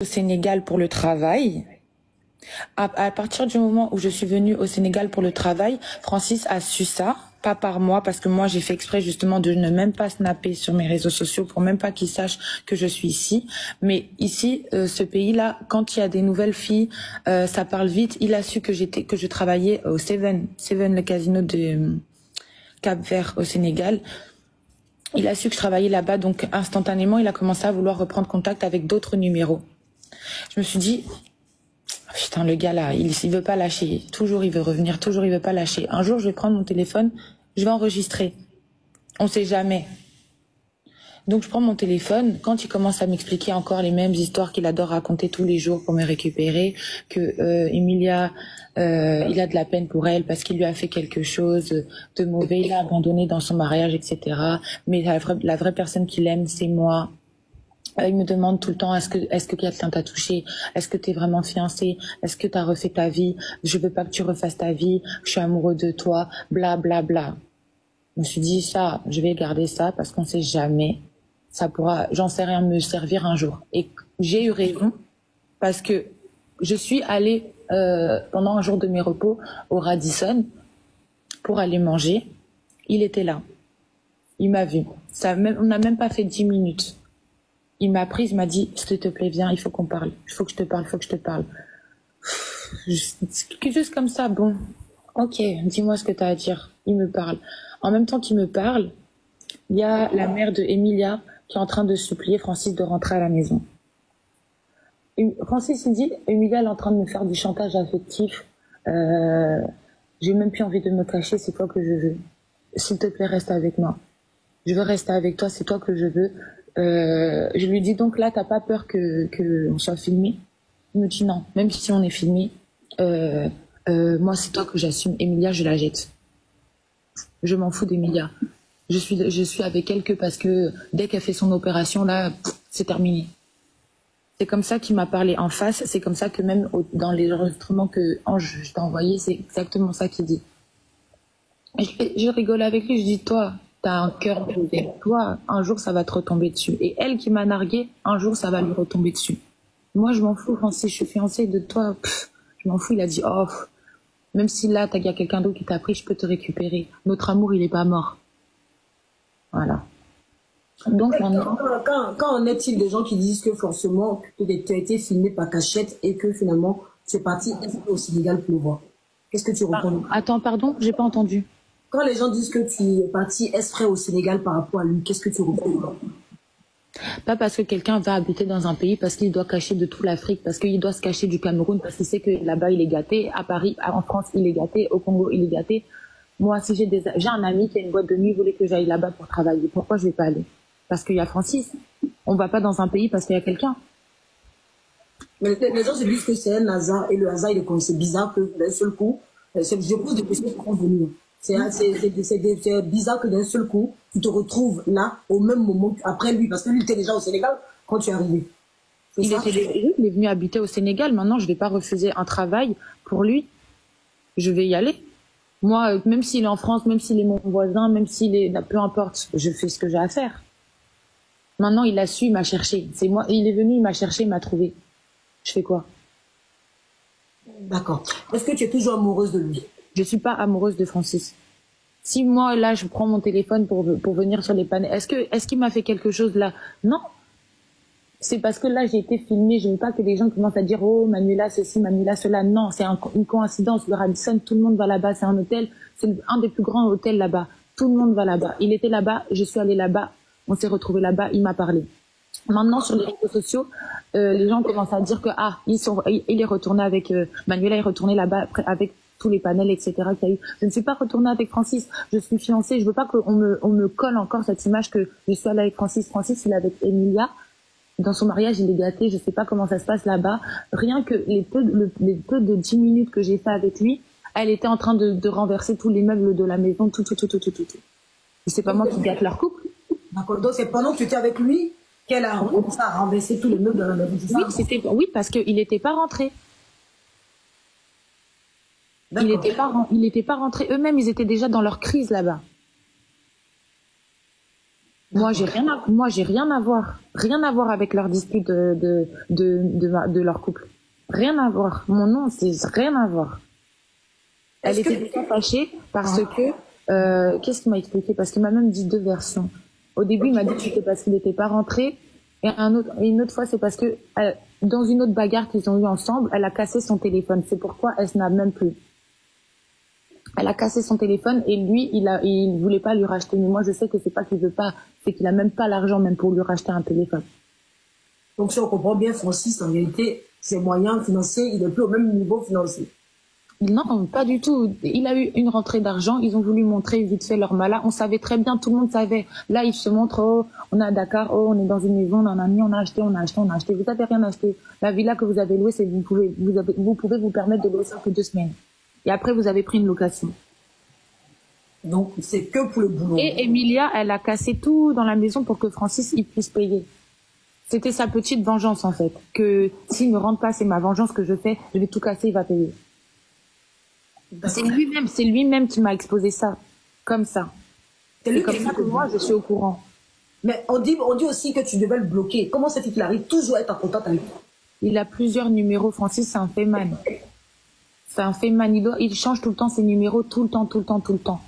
Au Sénégal pour le travail. À partir du moment où je suis venue au Sénégal pour le travail, Francis a su ça, pas par moi, parce que moi j'ai fait exprès justement de ne même pas snapper sur mes réseaux sociaux pour même pas qu'il sache que je suis ici. Mais ici, ce pays-là, quand il y a des nouvelles filles, ça parle vite. Il a su que je travaillais au Seven, le casino de Cap-Vert au Sénégal. Il a su que je travaillais là-bas, donc instantanément, il a commencé à vouloir reprendre contact avec d'autres numéros. Je me suis dit, putain, le gars là, il veut pas lâcher. Toujours il veut revenir, toujours il veut pas lâcher. Un jour, je vais prendre mon téléphone, je vais enregistrer. On sait jamais. Donc je prends mon téléphone, quand il commence à m'expliquer encore les mêmes histoires qu'il adore raconter tous les jours pour me récupérer, que Emilia, il a de la peine pour elle parce qu'il lui a fait quelque chose de mauvais, il l'a abandonné dans son mariage, etc. Mais la vraie personne qu'il aime, c'est moi. Il me demande tout le temps, est-ce que quelqu'un t'a touché? Est-ce que t'es vraiment fiancé? Est-ce que t'as refait ta vie? Je veux pas que tu refasses ta vie. Je suis amoureux de toi. Bla, bla, bla. Je me suis dit, ça, je vais garder ça parce qu'on sait jamais. Ça pourra, j'en sais rien, me servir un jour. Et j'ai eu raison parce que je suis allée, pendant un jour de mes repos au Radisson pour aller manger. Il était là. Il m'a vu. On n'a même pas fait 10 minutes. Il m'a prise, il m'a dit, s'il te plaît, viens, il faut qu'on parle. Il faut que je te parle, il faut que je te parle. Juste comme ça, bon. Ok, dis-moi ce que tu as à dire. Il me parle. En même temps qu'il me parle, il y a la mère de Emilia qui est en train de supplier Francis de rentrer à la maison. Francis, il dit, Emilia, elle est en train de me faire du chantage affectif. J'ai même plus envie de me cacher, c'est toi que je veux. S'il te plaît, reste avec moi. Je veux rester avec toi, c'est toi que je veux. Je lui dis donc là, t'as pas peur que on soit filmé? Il me dit non, même si on est filmé, moi c'est toi que j'assume. Emilia, je la jette. Je m'en fous d'Emilia. Je suis avec elle que parce que dès qu'elle fait son opération là, c'est terminé. C'est comme ça qu'il m'a parlé en face. C'est comme ça que même dans les enregistrements que Ange je t'ai envoyé, c'est exactement ça qu'il dit. Je rigole avec lui, je dis toi. T'as un cœur brisé. Toi, un jour, ça va te retomber dessus. Et elle qui m'a nargué, un jour, ça va lui retomber dessus. Moi, je m'en fous, Francis, je suis fiancée de toi. Je m'en fous, il a dit, oh, même si là, il y a quelqu'un d'autre qui t'a pris, je peux te récupérer. Notre amour, il est pas mort. Voilà. Donc maintenant... Quand en est-il des gens qui disent que forcément, tu as été filmé par cachette et que finalement, tu es parti au Sénégal pour le voir? Qu'est-ce que tu réponds? Attends, pardon, j'ai pas entendu. Quand les gens disent que tu es parti exprès au Sénégal par rapport à lui, qu'est-ce que tu réponds? Pas parce que quelqu'un va habiter dans un pays, parce qu'il doit cacher de toute l'Afrique, parce qu'il doit se cacher du Cameroun, parce qu'il sait que là-bas il est gâté, à Paris, en France il est gâté, au Congo il est gâté. Moi, si j'ai un ami qui a une boîte de nuit, il voulait que j'aille là-bas pour travailler. Pourquoi je vais pas aller? Parce qu'il y a Francis. On va pas dans un pays parce qu'il y a quelqu'un. Mais les gens se disent que c'est un hasard et le hasard, c'est bizarre que d'un seul coup, je pose des questions pour venir. C'est bizarre que d'un seul coup, tu te retrouves là, au même moment, après lui, parce que lui était déjà au Sénégal quand tu es arrivé. Il est venu habiter au Sénégal. Maintenant, je vais pas refuser un travail pour lui. Je vais y aller. Moi, même s'il est en France, même s'il est mon voisin, même s'il est, peu importe, je fais ce que j'ai à faire. Maintenant, il a su, il m'a cherché. C'est moi, il est venu, il m'a cherché, il m'a trouvé. Je fais quoi? D'accord. Est-ce que tu es toujours amoureuse de lui? Je suis pas amoureuse de Francis. Si moi, là, je prends mon téléphone pour venir sur les panels, est-ce qu'il m'a fait quelque chose là? Non. C'est parce que là, j'ai été filmée. Je veux pas que les gens commencent à dire, oh, Manuela ceci, Manuela cela. Non, c'est une coïncidence. Le Radisson, tout le monde va là-bas. C'est un hôtel. C'est un des plus grands hôtels là-bas. Tout le monde va là-bas. Il était là-bas. Je suis allée là-bas. On s'est retrouvés là-bas. Il m'a parlé. Maintenant, sur les réseaux sociaux, les gens commencent à dire que, il est retourné avec, Manuela est retournée là-bas avec tous les panels, etc. qu'il y a eu. Je ne suis pas retournée avec Francis. Je suis fiancée. Je veux pas qu'on me colle encore cette image que je suis allée avec Francis. Francis, il est avec Emilia. Dans son mariage, il est gâté. Je sais pas comment ça se passe là-bas. Rien que les peu de 10 minutes que j'ai fait avec lui, elle était en train de renverser tous les meubles de la maison, tout. C'est pas moi qui gâte leur couple. D'accord. Donc c'est pendant que tu étais avec lui qu'elle a renversé tous les meubles de la maison. Oui, parce qu'il n'était pas rentré. Il n'était pas rentré. Eux-mêmes, ils étaient déjà dans leur crise là-bas. Moi, j'ai rien à voir. Rien à voir avec leur dispute de leur couple. Rien à voir. Mon nom, c'est rien à voir. Elle était déjà fâchée parce que, qu'est-ce qu'il m'a expliqué? Parce qu'il m'a même dit deux versions. Au début, il m'a dit que c'était parce qu'il n'était pas rentré. Et une autre fois, c'est parce que, dans une autre bagarre qu'ils ont eue ensemble, elle a cassé son téléphone. C'est pourquoi elle n'a même plus. Elle a cassé son téléphone et lui, il voulait pas lui racheter. Mais moi, je sais que c'est pas qu'il veut pas, c'est qu'il a même pas l'argent même pour lui racheter un téléphone. Donc, si on comprend bien, Francis, en réalité, ses moyens financiers, il n'est plus au même niveau financier. Non, pas du tout. Il a eu une rentrée d'argent. Ils ont voulu montrer vite fait leur malin. On savait très bien, tout le monde savait. Là, ils se montrent, oh, on est à Dakar, oh, on est dans une maison, on a acheté. Vous avez rien acheté. La villa que vous avez louée, c'est vous pouvez vous permettre de louer ça que 2 semaines. Et après, vous avez pris une location. Donc, c'est que pour le boulot. Et Emilia, elle a cassé tout dans la maison pour que Francis, il puisse payer. C'était sa petite vengeance, en fait. Que s'il ne rentre pas, c'est ma vengeance que je fais. Je vais tout casser, il va payer. C'est lui-même qui m'a exposé ça. Comme ça. C'est comme ça que moi, je suis au courant. Mais on dit aussi que tu devais le bloquer. Comment c'est qu'il arrive toujours à être en contact avec toi? Il a plusieurs numéros. Francis, c'est un féman. C'est un féman. Il change tout le temps ses numéros, tout le temps.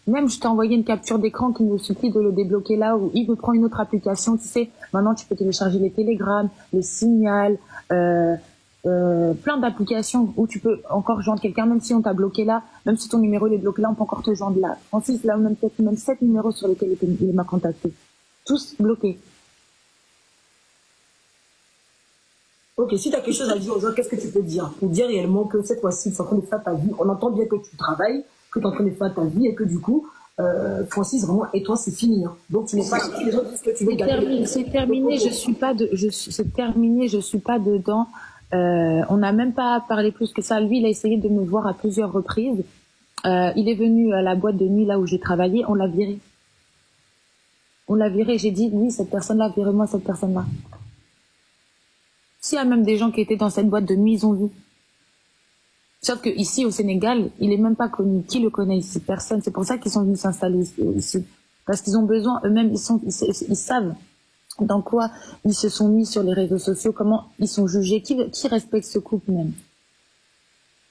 Même, je t'ai envoyé une capture d'écran qui me supplie de le débloquer là où il veut prendre une autre application. Tu sais, maintenant, tu peux télécharger les télégrammes, les signals, plein d'applications où tu peux encore joindre quelqu'un, même si on t'a bloqué là, même si ton numéro il est bloqué là, on peut encore te joindre là. Francis, là, même 7 numéros sur lesquels il m'a contacté. Tous bloqués. Ok, si tu as quelque chose à dire aux gens, qu'est-ce que tu peux dire? Pour dire réellement que cette fois-ci, tu es en train de faire ta vie. On entend bien que tu travailles, que tu es en train de faire ta vie et que du coup, Francis, vraiment, et toi, c'est fini. Hein. Donc, tu n'es pas les gens disent que tu veux gagner. C'est terminé, c'est terminé, je suis pas dedans. On n'a même pas parlé plus que ça. Lui, il a essayé de me voir à plusieurs reprises. Il est venu à la boîte de nuit là où j'ai travaillé, on l'a viré. J'ai dit, oui, cette personne-là, virez-moi cette personne-là. S'il y a même des gens qui étaient dans cette boîte de nuit, ils ont vu. Sauf que ici, au Sénégal, il est même pas connu. Qui le connaît ici? Personne. C'est pour ça qu'ils sont venus s'installer ici. Parce qu'ils ont besoin, eux-mêmes, ils savent dans quoi ils se sont mis sur les réseaux sociaux, comment ils sont jugés, qui respecte ce couple même.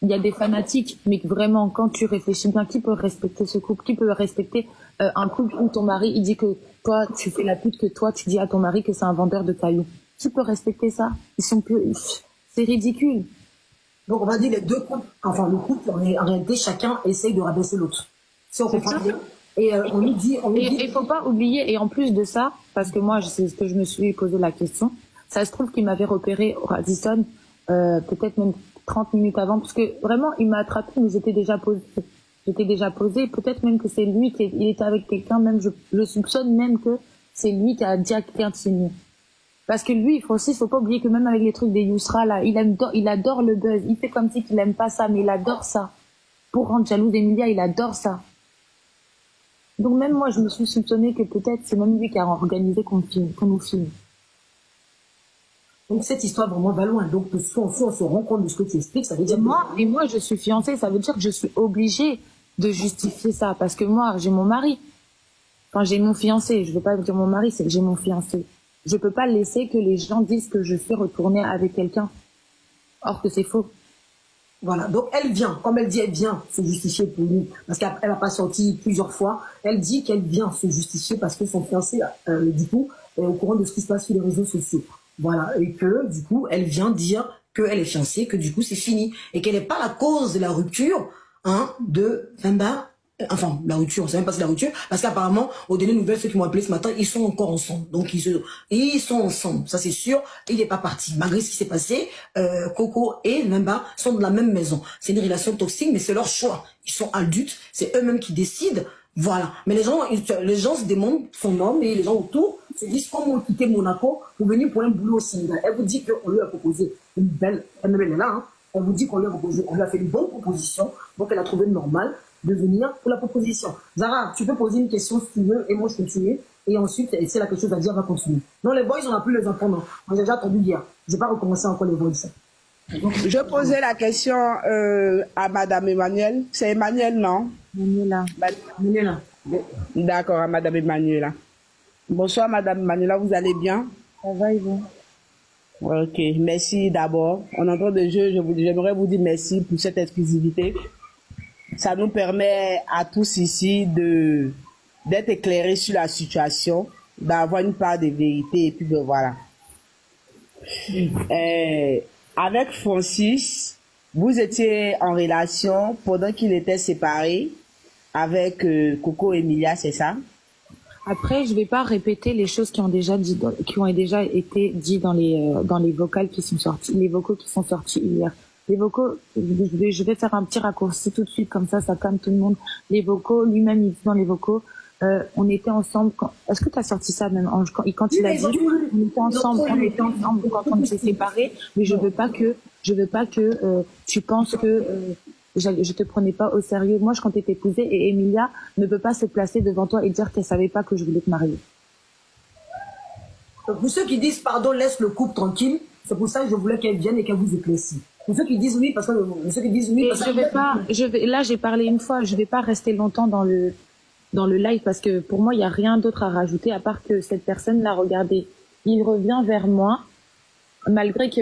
Il y a des fanatiques, mais vraiment, quand tu réfléchis bien, qui peut respecter ce couple? Qui peut respecter un couple où ton mari, il dit que toi, tu fais la pute, que toi, tu dis à ton mari que c'est un vendeur de cailloux? Qui peut respecter ça? C'est ridicule. Donc, on va dire les deux couples, enfin, le couple, en réalité, chacun essaye de rabaisser l'autre. Si on comprend bien. Et on nous dit... Il faut pas oublier, et en plus de ça, parce que moi, c'est ce que je me suis posé la question, ça se trouve qu'il m'avait repéré au Radisson, peut-être même 30 minutes avant, parce que vraiment, il m'a attrapé, mais j'étais déjà posée. Peut-être même que c'est lui il était avec quelqu'un, même, je soupçonne même que c'est lui qui a dit à quelqu'un de signer. Parce que lui, faut pas oublier que même avec les trucs des Yousra, là, il adore le buzz. Il fait comme si qu'il aime pas ça, mais il adore ça. Pour rendre jaloux d'Emilia, il adore ça. Donc même moi, je me suis soupçonnée que peut-être c'est même lui qui a organisé qu'on nous filme. Donc cette histoire vraiment va loin. Donc si on se rend compte de ce que tu expliques, ça veut dire... Et moi, je suis fiancée, ça veut dire que je suis obligée de justifier ça. Parce que moi, j'ai mon mari. Enfin, j'ai mon fiancé. Je vais pas dire mon mari, c'est que j'ai mon fiancé. Je peux pas laisser que les gens disent que je suis retournée avec quelqu'un. Or que c'est faux. Voilà, donc elle vient, comme elle dit, elle vient se justifier pour lui, parce qu'elle n'a pas sorti plusieurs fois. Elle dit qu'elle vient se justifier parce que son fiancé, du coup, est au courant de ce qui se passe sur les réseaux sociaux. Voilà, et que, du coup, elle vient dire qu'elle est fiancée, que du coup, c'est fini, et qu'elle n'est pas la cause de la rupture, hein, de Femba. Enfin, la rupture, on ne sait même pas si c'est la rupture, parce qu'apparemment, aux dernières nouvelles, ceux qui m'ont appelé ce matin, ils sont encore ensemble. Donc, ils sont ensemble, ça c'est sûr, il n'est pas parti. Malgré ce qui s'est passé, Coco et Memba sont de la même maison. C'est une relation toxique, mais c'est leur choix. Ils sont adultes, c'est eux-mêmes qui décident. Voilà. Mais les gens se demandent son homme et les gens autour se disent comment quitter Monaco pour venir pour un boulot au Sénégal. Elle vous dit qu'on lui a proposé une belle, elle est là, hein. On vous dit qu'on lui a proposé, on lui a fait une bonne proposition, donc elle a trouvé normal de venir pour la proposition. Zara, tu peux poser une question si tu veux, et moi je continue. Et ensuite, si elle a quelque chose à dire, elle va continuer. Non, les boys, on n'a plus les entendre. On a déjà entendu hier. Je ne vais pas recommencer encore les boys. Je posais la question à Madame Emmanuel. C'est Emmanuel, non? Manuela. Manuela. D'accord, à Madame Emmanuela. Bonsoir, Madame Manuela, vous allez bien? Ça va, et vous? Ok, merci d'abord. En entrant de jeu, j'aimerais vous dire merci pour cette exclusivité. Ça nous permet à tous ici d'être éclairés sur la situation, d'avoir une part de vérité et puis de voilà. Avec Francis, vous étiez en relation pendant qu'il était séparé avec Coco Emilia, c'est ça? Après, je vais pas répéter les choses qui ont déjà été dites dans les vocales qui sont sortis, les vocaux qui sont sortis hier. Les vocaux, je vais faire un petit raccourci tout de suite, comme ça calme tout le monde. Les vocaux, lui-même, il dit dans les vocaux, on était ensemble quand, est-ce que tu as sorti ça même, quand il a dit, on était ensemble quand on s'est séparés, mais je veux pas que tu penses que, je te prenais pas au sérieux. Moi, je comptais t'épouser et Emilia ne peut pas se placer devant toi et dire qu'elle savait pas que je voulais te marier. Donc, pour ceux qui disent pardon, laisse le couple tranquille, c'est pour ça que je voulais qu'elle vienne et qu'elle vous éclaircisse. Pour ceux qui disent oui, parce que ceux qui disent oui, parce que là, j'ai parlé une fois, je vais pas rester longtemps dans le live parce que pour moi, il y a rien d'autre à rajouter à part que cette personne l'a regardé. Il revient vers moi. Malgré que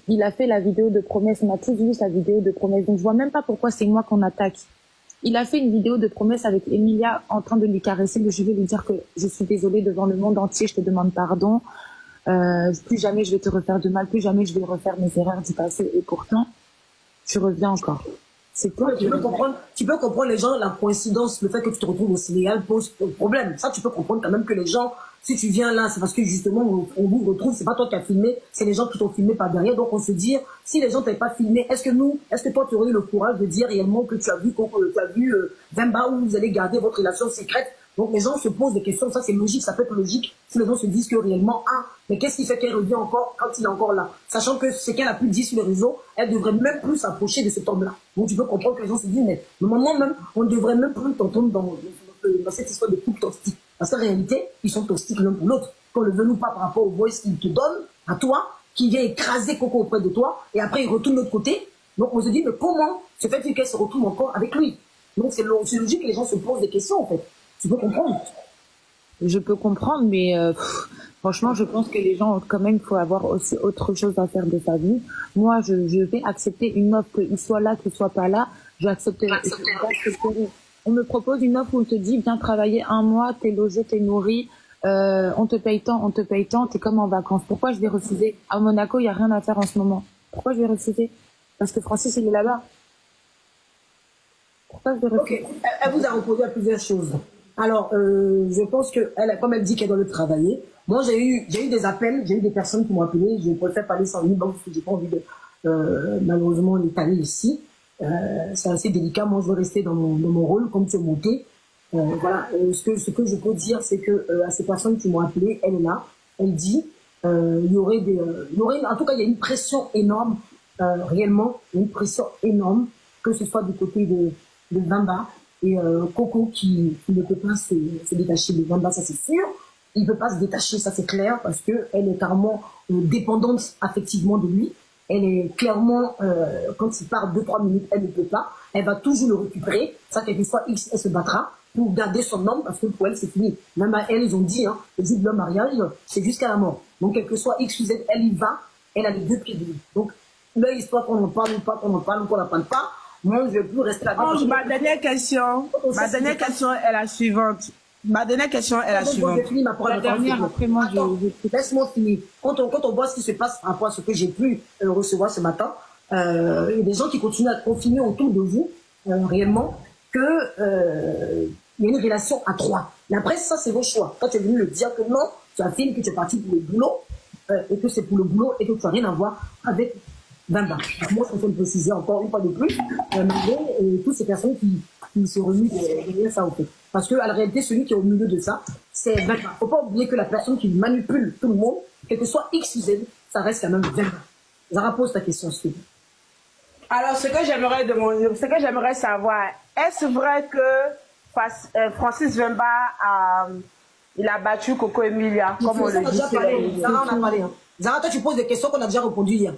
il a fait la vidéo de promesse, on a tous vu sa vidéo de promesse, donc je vois même pas pourquoi c'est moi qu'on attaque. Il a fait une vidéo de promesse avec Emilia en train de lui caresser le cheveu, lui dire que je suis désolée devant le monde entier, je te demande pardon, plus jamais je vais te refaire de mal, plus jamais je vais refaire mes erreurs du passé, et pourtant, tu reviens encore. C'est toi tu peux comprendre les gens, la coïncidence, le fait que tu te retrouves au Sénégal pose problème. Ça, tu peux comprendre quand même que les gens, si tu viens là, c'est parce que justement, on vous retrouve, c'est pas toi qui as filmé, c'est les gens qui t'ont filmé par derrière. Donc, on se dit, si les gens t'avaient pas filmé, est-ce que toi, tu aurais eu le courage de dire réellement que tu as vu Vemba, où vous allez garder votre relation secrète? Donc, les gens se posent des questions, ça c'est logique, ça peut être logique, si les gens se disent que réellement, mais qu'est-ce qui fait qu'elle revient encore quand il est encore là? Sachant que ce qu'elle a pu dire sur les réseaux, elle devrait même plus s'approcher de cet homme-là. Donc, tu peux comprendre que les gens se disent, mais le moment même, on ne devrait même plus t'entendre dans cette histoire de couple toxique. Parce qu'en réalité, ils sont toxiques l'un pour l'autre. Qu'on le veut ou pas par rapport au voice qu'il te donne, à toi, qui vient écraser Coco auprès de toi, et après il retourne de l'autre côté. Donc on se dit, mais comment se fait-il qu'elle se retrouve encore avec lui? Donc c'est logique que les gens se posent des questions en fait. Tu peux comprendre? Je peux comprendre, mais franchement, je pense que les gens, quand même, il faut avoir aussi autre chose à faire de sa vie. Moi, je vais accepter une offre, qu'il soit là, qu'il soit pas là. J'accepterai. On me propose une offre où on te dit, viens travailler 1 mois, t'es logé, t'es nourri, on te paye tant, t'es comme en vacances. Pourquoi je vais refuser? À Monaco, il n'y a rien à faire en ce moment. Pourquoi je vais refuser? Parce que Francis, il est là-bas. Pourquoi je vais refuser? Ok, elle vous a répondu à plusieurs choses. Alors, je pense que elle, comme elle dit qu'elle doit le travailler, moi j'ai eu des appels, j'ai eu des personnes qui m'ont appelé, je préfère parler sans lui, parce que j'ai pas envie de malheureusement l'étaler ici. C'est assez délicat, moi je veux rester dans mon rôle, comme tu es monté. Voilà, ce que je peux dire, c'est que à ces personnes qui m'ont appelé, elle est là, elle dit, il y aurait en tout cas il y a une pression énorme, réellement, une pression énorme, que ce soit du côté de Vemba, et Coco qui ne peut pas se détacher de Vemba, ça c'est sûr. Il ne peut pas se détacher, ça c'est clair, parce qu'elle est carrément dépendante affectivement de lui. Elle est clairement, quand il part 2-3 minutes, elle ne peut pas. Elle va toujours le récupérer. Ça, quelquefois, X, elle se battra pour garder son homme, parce que pour elle, c'est fini. Même à elle, ils ont dit, hein, le jour de leur mariage, c'est jusqu'à la mort. Donc, quel que soit X ou Z, elle y va, elle a les 2 pieds de lui. Donc, là, histoire qu'on en parle ou pas, qu'on en parle ou qu'on n'en parle pas, moi, je ne vais plus rester là. Ma dernière question est la suivante. J'ai fini ma parole. Laisse-moi finir. Quand on voit ce qui se passe par rapport à ce que j'ai pu recevoir ce matin, il y a des gens qui continuent à confirmer autour de vous, réellement, que il y a une relation à 3. Mais après, ça, c'est vos choix. Quand tu es venu le dire que non, tu affirmes que tu es parti pour le boulot, et que c'est pour le boulot, et que tu n'as rien à voir avec Vemba. Moi, je peux le préciser encore une fois de plus, malgré toutes ces personnes qui se remuent derrière ça, en fait. Parce que, à la réalité, celui qui est au milieu de ça, c'est Vemba. Il ne faut pas oublier que la personne qui manipule tout le monde, quel que soit X ou Z, ça reste quand même Vemba. Zara, pose ta question, s'il te plaît. Alors, ce que j'aimerais savoir, est-ce vrai que Francis Vemba il a battu Coco Emilia, comme on le dit? Zara, on a parlé. Hein. Zara, toi, tu poses des questions qu'on a déjà répondu hier.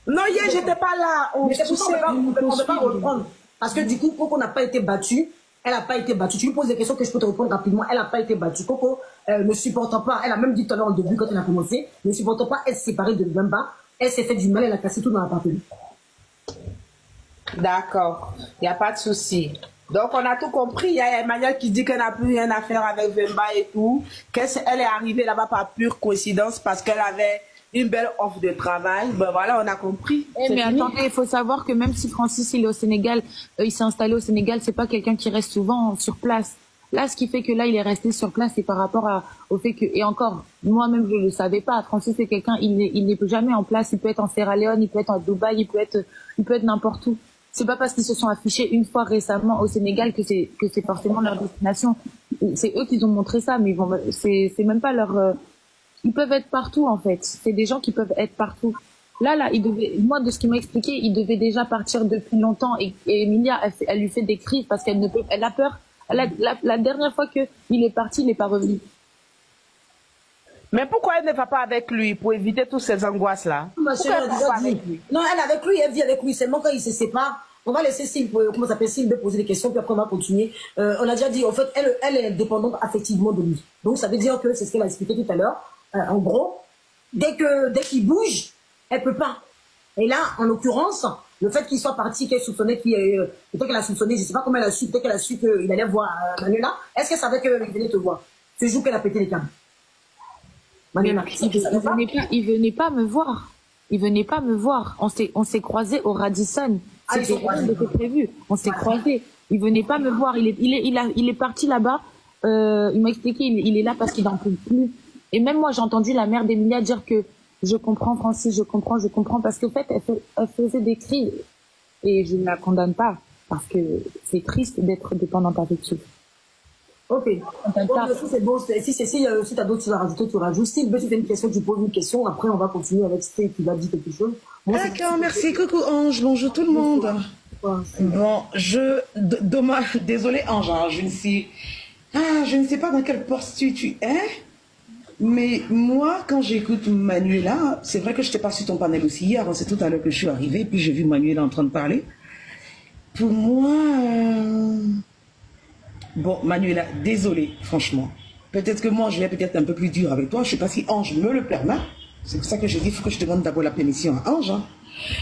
Non, hier, j'étais pas là. Mais c'est pour ça qu'on ne peut pas reprendre. Parce que du coup, Coco n'a pas été battu. Elle n'a pas été battue. Tu lui poses des questions que je peux te répondre rapidement. Elle n'a pas été battue. Coco ne supporte pas. Elle a même dit tout à l'heure au début quand elle a commencé, ne supporte pas être séparée de Vemba. Elle s'est fait du mal, elle a cassé tout dans l'appartement. D'accord, il n'y a pas de souci. Donc, on a tout compris. Il y a Emmanuel qui dit qu'elle n'a plus rien à faire avec Vemba et tout. Elle est arrivée là-bas par pure coïncidence parce qu'elle avait une belle offre de travail. Ben voilà, on a compris. Mais attendez, il faut savoir que même si Francis il est au Sénégal, il s'est installé au Sénégal, c'est pas quelqu'un qui reste souvent sur place. Là, ce qui fait que là, il est resté sur place, c'est par rapport au fait que, et encore, moi-même, je le savais pas. Francis, c'est quelqu'un, il n'est jamais en place. Il peut être en Sierra Leone, il peut être en Dubaï, il peut être n'importe où. C'est pas parce qu'ils se sont affichés une fois récemment au Sénégal que c'est forcément leur destination. C'est eux qui ont montré ça, mais bon, c'est même pas leur, ils peuvent être partout, en fait. C'est des gens qui peuvent être partout. Là, moi, de ce qu'il m'a expliqué, il devait déjà partir depuis longtemps et Emilia, elle lui fait des crises parce qu'elle elle a peur. La dernière fois qu'il est parti, il n'est pas revenu. Mais pourquoi elle ne va pas avec lui pour éviter toutes ces angoisses-là? Ma chérie, elle a déjà dit. Non, elle est avec lui, elle vit avec lui. Seulement quand ils se séparent, on va laisser Sylvie poser des questions, puis après on va continuer. On a déjà dit, en fait, elle est dépendante affectivement de lui. Donc ça veut dire que, c'est ce qu'elle a expliqué tout à l'heure, en gros, dès qu'il bouge, elle peut pas. Et là, en l'occurrence, le fait qu'il soit parti, qu'elle soupçonnait peut-être qu'elle a soupçonné, je sais pas comment elle a su, peut-être qu'elle a su qu'il allait voir Manuela. Est-ce qu'elle savait qu'il venait te voir? Ce jour qu'elle a pété les câbles. Manuela, il venait pas me voir. Il venait pas me voir. On s'est croisés au Radisson. C'était prévu. On s'est croisés. Il venait pas me voir. Il est parti là-bas. Il m'a expliqué, il est là parce qu'il n'en peut plus. Et même moi, j'ai entendu la mère d'Emilia dire que je comprends, Francis, je comprends, parce qu'en fait, elle faisait des cris. Et je ne la condamne pas, parce que c'est triste d'être dépendante affective. Ok. Bon, c'est bon. Si tu as d'autres choses à rajouter, tu rajoutes. Si tu fais une question, tu poses une question. Après, on va continuer avec Sté qui va dire quelque chose. D'accord, merci. Coucou Ange, bonjour tout le monde. Bon, dommage, désolé Ange, hein, je ne sais pas dans quelle posture tu es. Mais moi, quand j'écoute Manuela, c'est vrai que je t'ai pas sur ton panel aussi hier, c'est tout à l'heure que je suis arrivée, puis j'ai vu Manuela en train de parler. Pour moi, bon, Manuela, désolée, franchement. Peut-être que moi, je vais peut-être un peu plus dur avec toi, je sais pas si Ange me le permet. C'est pour ça que j'ai dit, il faut que je demande d'abord la permission à Ange. Hein.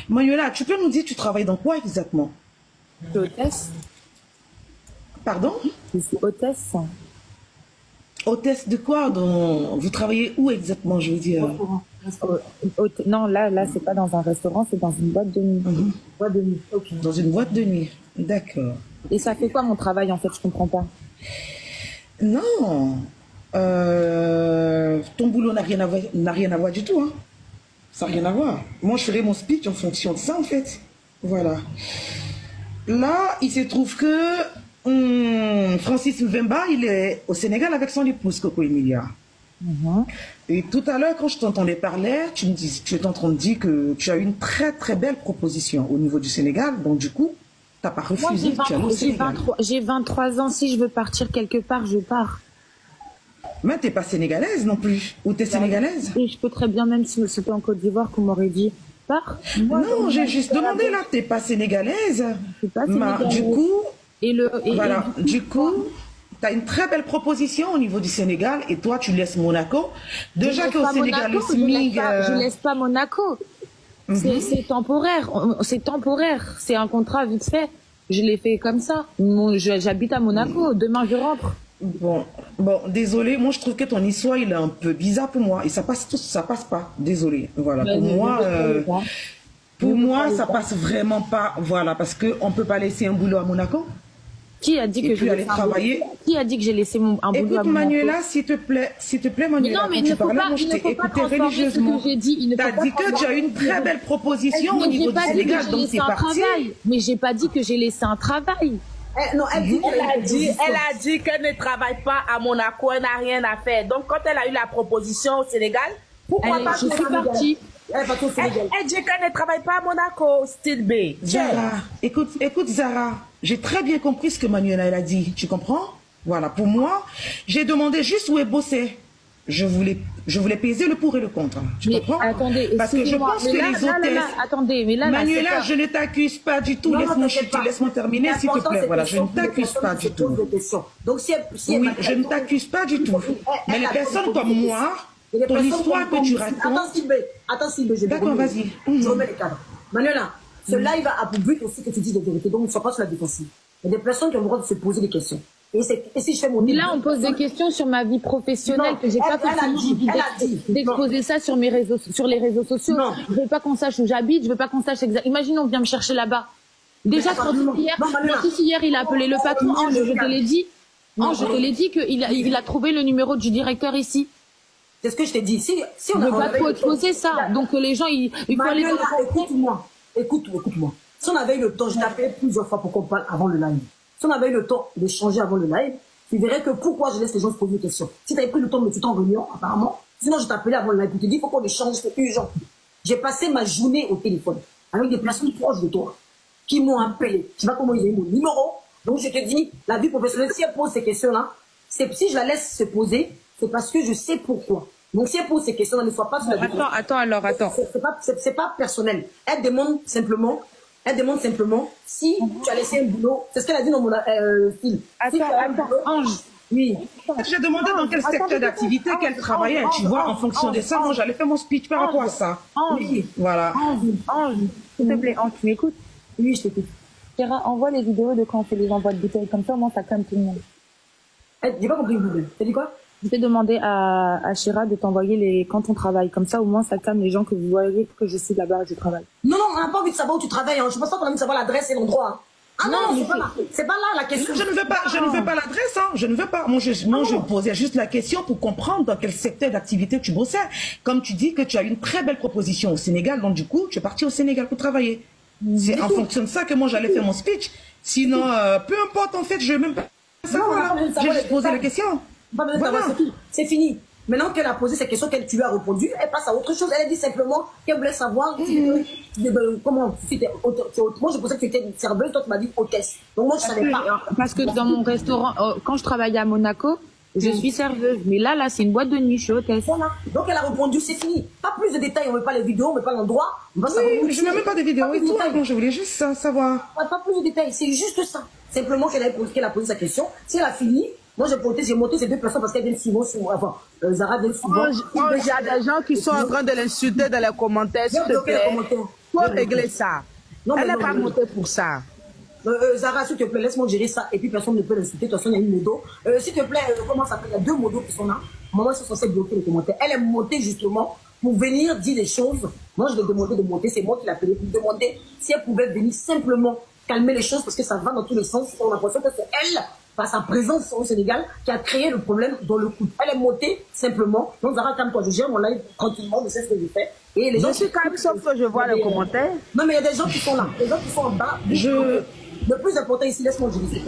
Manuela, tu peux nous dire, tu travailles dans quoi exactement? Je suis hôtesse. Pardon? Je suis hôtesse. Hôtesse de quoi? Vous travaillez où exactement, je veux dire? Non, là, c'est pas dans un restaurant, c'est dans une boîte de nuit. Boîte de nuit, ok. Dans une boîte de nuit, d'accord. Et ça fait quoi mon travail, en fait? Je comprends pas. Non. Ton boulot n'a rien à voir du tout, hein. Ça n'a rien à voir. Moi, je ferai mon speech en fonction de ça, en fait. Voilà. Là, il se trouve que Francis Vemba, il est au Sénégal avec son épouse, Coco Emilia. Et tout à l'heure, quand je t'entendais parler, tu étais en train de dire que tu as eu une très très belle proposition au niveau du Sénégal. Donc du coup, tu n'as pas refusé. J'ai 23 ans. Si je veux partir quelque part, je pars. Mais tu n'es pas sénégalaise non plus. Ou tu es sénégalaise? Et je peux très bien, même si c'était en Côte d'Ivoire, qu'on m'aurait dit, pars. Non, j'ai juste demandé là, tu n'es pas sénégalaise. Je suis pas sénégalaise. Du coup, voilà, du coup, tu as une très belle proposition au niveau du Sénégal et toi, tu laisses Monaco. Déjà qu'au Sénégal, le SMIC... Je laisse pas Monaco. C'est temporaire. C'est temporaire. C'est un contrat vite fait. Je l'ai fait comme ça. J'habite à Monaco. Demain, je rentre. Bon, désolé. Moi, je trouve que ton histoire, il est un peu bizarre pour moi. Et ça passe pas. Désolé. Voilà. Pour moi, ça passe vraiment pas. Voilà. Parce qu'on peut pas laisser un boulot à Monaco. Qui a dit que je vais travailler? Qui a dit que j'ai laissé un boulot à Monaco? Écoute, Manuela, s'il te plaît, Manuela, non, mais il ne faut pas, je t'ai écouté religieusement. Tu as dit que tu as une très belle proposition au niveau du Sénégal, donc c'est parti. Mais j'ai pas dit que j'ai laissé un travail. Non, elle a dit qu'elle ne travaille pas à Monaco, elle n'a rien à faire. Donc, quand elle a eu la proposition au Sénégal, pourquoi pas? Je suis partie. Elle dit qu'elle ne travaille pas à Monaco, style B. Zara, écoute Zara, j'ai très bien compris ce que Manuela elle a dit, tu comprends? Voilà, pour moi, j'ai demandé juste où elle bossait. je voulais peser le pour et le contre. Tu Mais comprends? attendez, parce que je pense que les hôtesses... attendez, mais là... Manuela, je ne t'accuse pas du tout. Laisse-moi terminer, s'il te plaît. Voilà, je ne t'accuse pas du tout. Donc, oui, je ne t'accuse pas du tout. Mais les personnes comme moi, ton histoire que tu racontes... Attends, Sylvain, je vais... D'accord, vas-y. Je remets les cadres. Manuela, ce live a pour but aussi que tu dises des vérités, donc ne sois pas sur la défensive. Il y a des personnes qui ont le droit de se poser des questions. Et si je fais mon... Mais là, on pose des questions sur ma vie professionnelle, que j'ai pas forcément envie d'exposer ça sur les réseaux sociaux. Non. Je veux pas qu'on sache où j'habite, je veux pas qu'on sache exactement. Imagine, on vient me chercher là-bas. Déjà, hier, il a appelé le patron. Ange, je te l'ai dit. Ange, je te l'ai dit qu'il a trouvé le numéro du directeur ici. C'est ce que je t'ai dit. Si on ne veut pas trop exposer ça. Donc les gens, il faut aller... Écoute-moi. Si on avait eu le temps, je t'appelais plusieurs fois pour qu'on parle avant le live. Si on avait eu le temps d'échanger avant le live, tu verrais que pourquoi je laisse les gens se poser des questions. Si tu avais pris le temps de me tuer en réunion, apparemment, sinon je t'appelais avant le live pour te dire, il faut qu'on échange, c'est urgent. J'ai passé ma journée au téléphone avec des personnes proches de toi qui m'ont appelé. Je sais pas comment ils ont eu mon numéro. Donc je te dis, la vie professionnelle, si elle pose ces questions-là, si je la laisse se poser, c'est parce que je sais pourquoi. Donc si elle pose ces questions, ne sois pas sur la vie. Attends. C'est pas personnel. Elle demande simplement si tu as laissé un boulot. C'est ce qu'elle a dit dans mon film. Attends, Ange. Oui. J'ai demandé dans quel secteur d'activité qu'elle travaillait. Tu vois, en fonction de ça, moi, j'allais faire mon speech par rapport à ça. Oui. Voilà. Ange, s'il te plaît, Ange, tu m'écoutes? Oui, je t'écoute. Kéra, envoie les vidéos de quand on fait les envois de bouteilles. Comme ça, au moins, ça calme tout le monde. J'ai pas compris, vous. T'as dit quoi? Je vais demander à Chira de t'envoyer quand on travaille. Comme ça, au moins, ça calme les gens que vous voyez que je suis là-bas et je travaille. Non, on n'a pas envie de savoir où tu travailles. Hein. Je pense pas qu'on a envie de savoir l'adresse et l'endroit. Hein. Ah non, c'est pas là la question. Je ne veux pas l'adresse, hein. Je ne veux pas. Moi, je posais juste la question pour comprendre dans quel secteur d'activité tu bossais. Comme tu dis que tu as une très belle proposition au Sénégal, donc du coup, tu es parti au Sénégal pour travailler. C'est en fonction de ça que moi, j'allais faire mon speech. Sinon, peu importe, en fait, je vais même pas savoir. J'ai juste posé la question. Voilà. C'est fini. Maintenant qu'elle a posé ces questions, que tu lui as répondu, elle passe à autre chose. Elle a dit simplement qu'elle voulait savoir comment moi je pensais que tu étais une serveuse, toi tu m'as dit hôtesse. Donc moi je savais pas. Parce que dans mon restaurant, quand je travaillais à Monaco, je suis serveuse. Mais là c'est une boîte de nuit, je suis hôtesse. Voilà. Donc elle a répondu, c'est fini. Pas plus de détails, on ne veut pas les vidéos, on ne veut pas l'endroit. Oui, je ne veux même pas de vidéos et tout. Je voulais juste savoir. Pas plus de détails, c'est juste ça. Simplement qu'elle a posé sa question. Si elle a fini, moi, j'ai monté ces deux personnes parce qu'elles viennent souvent sur... Zara vient souvent... Il y a des gens qui sont en train de l'insulter dans les commentaires, s'il te plaît. Faut régler ça. Elle n'est pas montée pour ça. Zara, s'il te plaît, laisse-moi gérer ça. Et puis, personne ne peut l'insulter. De toute façon, il y a une modo. S'il te plaît, comment ça s'appelle? Il y a deux modos qui sont là. Maman, ils sont censés bloquer les commentaires. Elle est montée justement pour venir dire des choses. Moi, je l'ai demandé de monter. C'est moi qui l'ai appelée pour demander si elle pouvait venir simplement calmer les choses parce que ça va dans tous les sens. On a l'impression que c'est elle, par sa présence au Sénégal, qui a créé le problème dans le couple. Elle est montée simplement. Donc, Zara, calme-toi, je gère mon live tranquillement, je sais ce que je fais. Et les gens suis calme, sauf que je vois les commentaires. Non, mais il y a des gens qui sont là. Les gens qui sont en bas. Le plus important ici, laisse-moi dire.